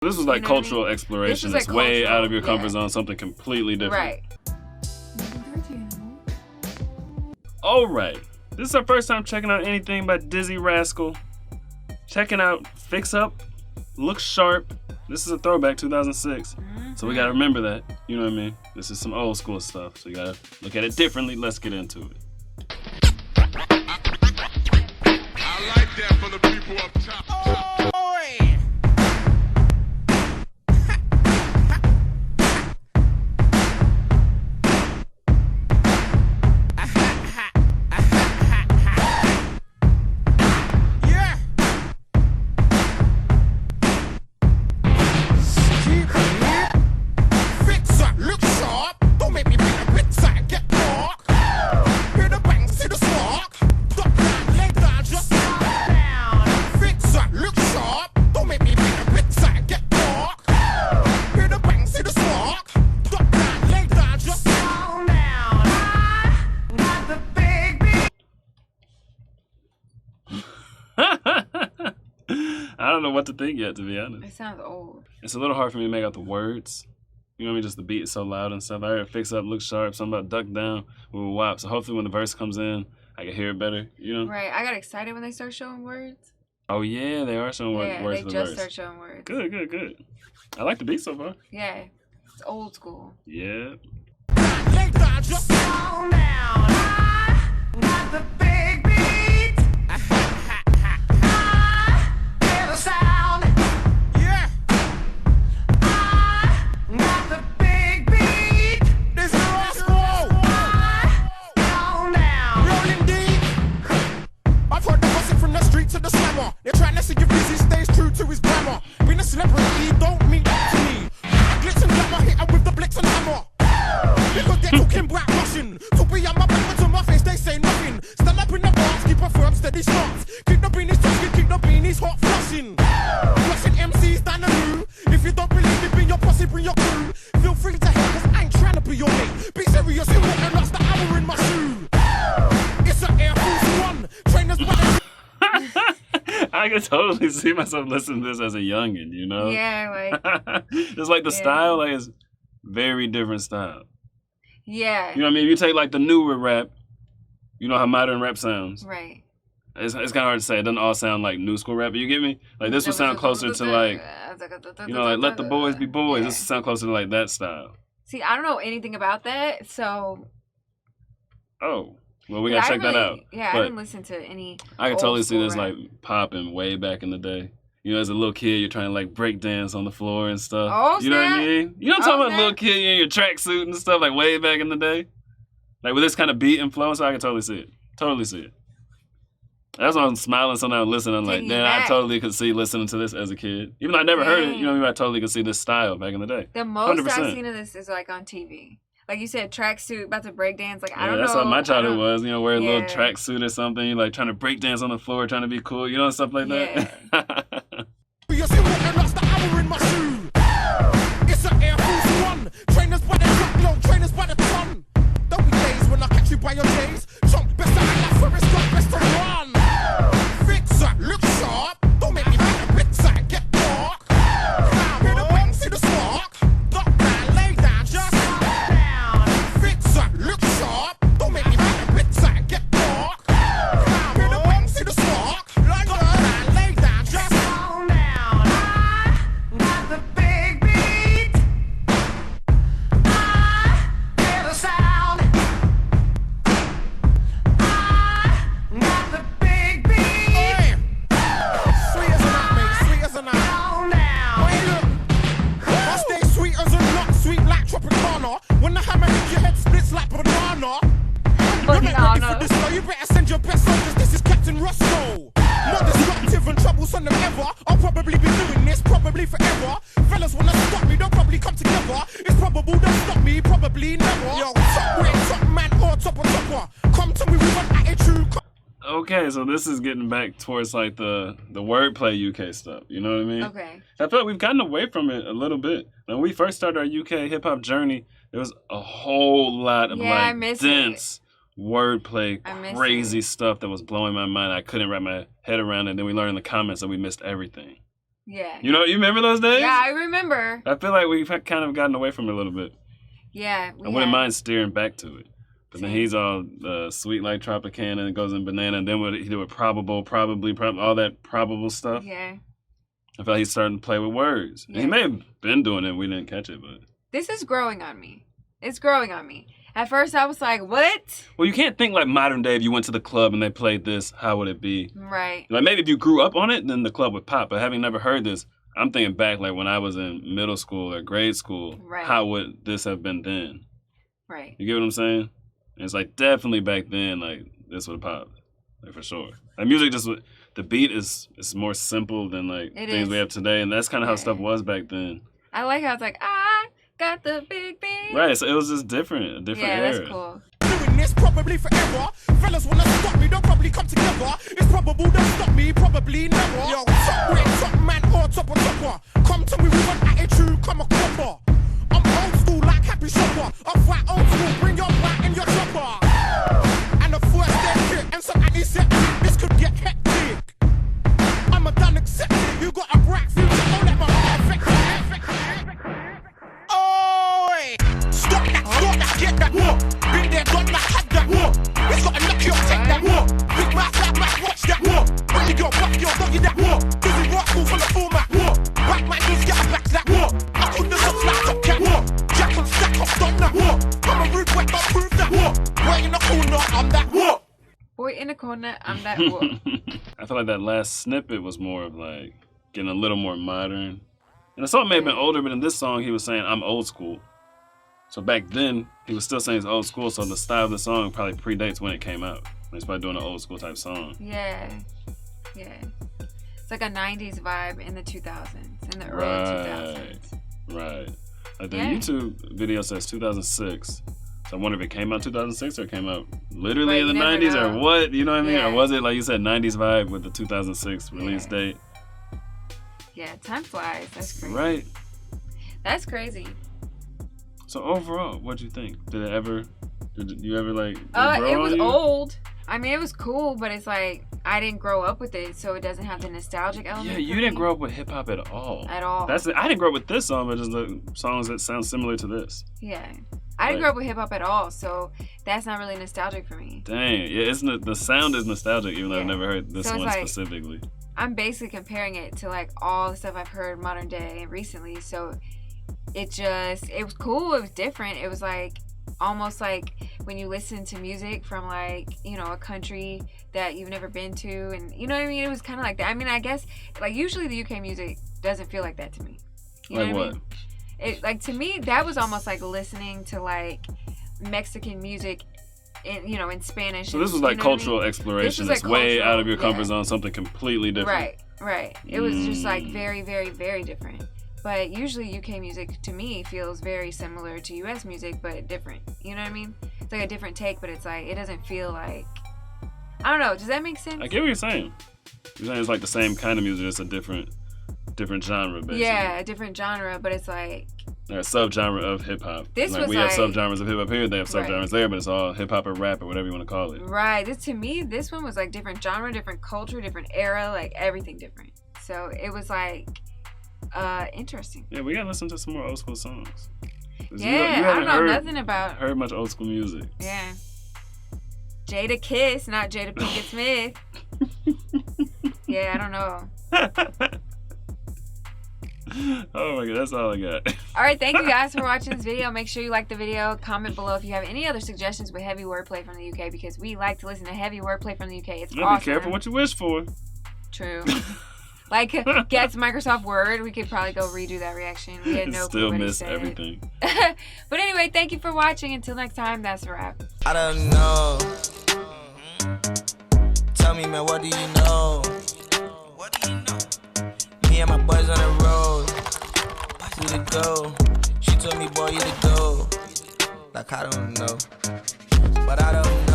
This was like cultural exploration. It's way out of your comfort zone, something completely different. Right. All right. This is our first time checking out anything by Dizzee Rascal. Checking out Fix Up, Look Sharp. This is a throwback, 2006. So we gotta remember that. You know what I mean? This is some old school stuff. So you gotta look at it differently. Let's get into it. I like that for the people up top. I don't know what to think yet, to be honest. It sounds old. It's a little hard for me to make out the words. You know what I mean? Just the beat is so loud and stuff. I heard Fix Up, Look Sharp, something about duck down with a wop. So hopefully when the verse comes in, I can hear it better, you know? Right. I got excited when they start showing words. Oh, yeah, they are showing words for the verse. Yeah, they just start showing words. Good, good, good. I like the beat so far. Yeah. It's old school. Yeah. Just calm down. Got the big beat. Hear the sound. Yeah. Got the big beat. This is Rascal. Calm down. Rolling deep. I've heard the gossip from the street to the slammer. They're trying to see if Dizzee stays true to his grammar. Being a celebrity don't mean that to me. Glitz and glamour hit her with the blitz and hammer. Because they're talking black Russian. To be on my back, but to my face they say nothing. Stand up in the bars, keep a firm, steady stance. Keep the beanies talking, keep the beanies hot flushing. Flushing MCs down the loo. If you don't believe me, bring your posse, bring your crew. Feel free to hate, cause I ain't trying to be your mate. Be serious, you won't lost the hour in my shoe. It's an Air Force One. Trainers by the I can totally see myself listening to this as a youngin', you know? Yeah, like. It's like the style, like, it's very different style. Yeah. You know what I mean? If you take like the newer rap, you know how modern rap sounds. Right. It's kind of hard to say. It doesn't all sound like new school rap, but you get me? Like this would sound closer to like, you know, like Let the Boys Be Boys. This would sound closer to like that style. See, I don't know anything about that, so. Oh. Well, we gotta check that out. Yeah, but I didn't listen to any. I can totally see this rap. like popping way back in the day. You know, as a little kid, you're trying to like break dance on the floor and stuff. Oh, you know what I mean? You know what I'm talking about, little kid in your tracksuit and stuff, like way back in the day? Like with this kind of beat and flow, so I can totally see it. Totally see it. That's why I'm smiling sometimes listening. I'm like, damn, I totally could see listening to this as a kid. Even though I never heard it, you know what I mean? I totally could see this style back in the day. The most 100%. I've seen of this is like on TV. Like you said, tracksuit, about to break dance. Like, I don't know. That's what my childhood was. You know, wear a little tracksuit or something. You're like trying to break dance on the floor, trying to be cool, you know, stuff like that. you see what lost the hour in my shoe. It's an Air Force One. Trainers by the truckload, trainers by the ton. There'll be days when I catch you by your days. Chomp, best to act like Forrest Gump, best to run. Fix up, look sharp. Don't make me make a bit side, get dark. Hear the bang, see the spark. Duck down, lay down, just calm down. Fix up, look sharp. Don't make me make a bit side, get dark. Hear the bang, see the spark. Duck down, lay down, just calm down. Got the big beat. Hear the sound. Got the big beat. Sweet as a nut, mate. Sweet as a nut. Calm down. Wait, look. I stay sweet as a nut, sweet like Tropicana. When the hammer hits your head, splits like banana. You're not ready for this, so you better send your best soldiers. This is Captain Roscoe. More destructive and troublesome than ever. I'll probably be doing this, probably forever. Fellas wanna stop me, they'll probably come together. It's probable they'll stop me, probably never. Yo, top way, top man, or topper. Come to me with an attitude. Okay, so this is getting back towards like the wordplay UK stuff. You know what I mean? Okay. I feel like we've gotten away from it a little bit. When we first started our UK hip hop journey, there was a whole lot of like dense wordplay, crazy stuff that was blowing my mind. I couldn't wrap my head around it. Then we learned in the comments that we missed everything. Yeah. You remember those days? Yeah, I remember. I feel like we've kind of gotten away from it a little bit. Yeah. I wouldn't mind steering back to it. But then Same. he's all sweet like Tropicana and goes in banana. And then he do it probable, probably, all that probable stuff. Yeah. I feel like he's starting to play with words. Yeah. And he may have been doing it. We didn't catch it, but. This is growing on me. It's growing on me. At first, I was like, what? Well, you can't think like modern day. If you went to the club and they played this, how would it be? Right. Like maybe if you grew up on it, then the club would pop. But having never heard this, I'm thinking back like when I was in middle school or grade school. Right. How would this have been then? Right. You get what I'm saying? And it's like definitely back then, like this would have popped, like for sure. Like music the beat is more simple than like things we have today, and that's kind of how stuff was back then. I like how it's like I got the big beat. Right, so it was just different, a different era. Yeah, that's cool. Doing this probably forever. Fellas wanna stop me, they'll probably come together. It's probable they'll stop me, probably never. Yo, top way, top man or top of topper. Come to me with an attitude, come a copper. I'm old school like Happy Shopper. I'm fat old school, bring your back in your chopper. And the first dead hit and some antiseptic. This could get hectic. I'm a done accepted. You got a bright future, don't let my heart affect you. Oh, stop that, get that. Been there, done that, had that. It's got a knock you, take that. Big mouth, flat mouth, watch that. When you go back, you're doggy that. Dizzee Rascal from the format. Back man, just get a back that. I put the socks like top cat. Jack on stack up, done that. I'm a rude wet, don't prove that. Boy in the corner, I'm that. Boy in the corner, I'm that. I feel like that last snippet was more of like getting a little more modern. And the song may have been older, but in this song he was saying, I'm old school. So back then, he was still saying it's old school, so the style of the song probably predates when it came out. He's probably doing an old school type song. Yeah. Yeah. It's like a 90s vibe in the 2000s, in the early 2000s. Right. Like the YouTube video says 2006. So I wonder if it came out 2006 or it came out literally in the 90s or what? You know what I mean? Yeah. Or was it, like you said, 90s vibe with the 2006 release date? Yeah, time flies. That's crazy. Right. That's crazy. So overall, what'd you think? Did you ever like? It was old. I mean, it was cool, but it's like I didn't grow up with it, so it doesn't have the nostalgic element. Yeah, you didn't grow up with hip hop at all. At all. I didn't grow up with this song, but just the songs that sound similar to this. Yeah, I didn't grow up with hip hop at all, so that's not really nostalgic for me. Dang, yeah, the sound is nostalgic, even though I've never heard this one specifically. I'm basically comparing it to like all the stuff I've heard modern day and recently, so it was cool. It was different. It was like almost like when you listen to music from like, you know, a country that you've never been to, and you know what I mean? It was kind of like that. I mean, I guess like usually the UK music doesn't feel like that to me. You know like what? I mean? It, like to me, that was almost like listening to like Mexican music in Spanish. So this was like cultural exploration. It's like way out of your comfort zone, something completely different. Right. It was just like very, very, very different. But usually UK music to me feels very similar to US music, but different. You know what I mean? It's like a different take, but it's like it doesn't feel like, I don't know. Does that make sense? I get what you're saying. You're saying it's like the same kind of music, just a different genre, basically. Yeah, a different genre, but it's like a subgenre of hip hop. This like was we have subgenres of hip hop here, they have subgenres there, but it's all hip hop or rap or whatever you want to call it. Right. To me, this one was like different genre, different culture, different era, like everything different. So it was like interesting. Yeah, we gotta listen to some more old school songs. Yeah, you I don't know nothing about heard much old school music. Yeah. Jada Kiss, not Jada Pinkett Smith. Yeah, I don't know. Oh my god, that's all I got. All right, thank you guys for watching this video. Make sure you like the video. Comment below if you have any other suggestions with heavy wordplay from the UK, because we like to listen to heavy wordplay from the UK. It's awesome. Be careful what you wish for. True. Like, gets Microsoft Word, we could probably go redo that reaction. We had no clue Still what he miss said. everything. But anyway, thank you for watching. Until next time, that's a wrap. I don't know. Tell me, man, what do you know? What do you know? Me and my boys on the road. Who to go? She told me, boy, you to go. Like, I don't know. But I don't know.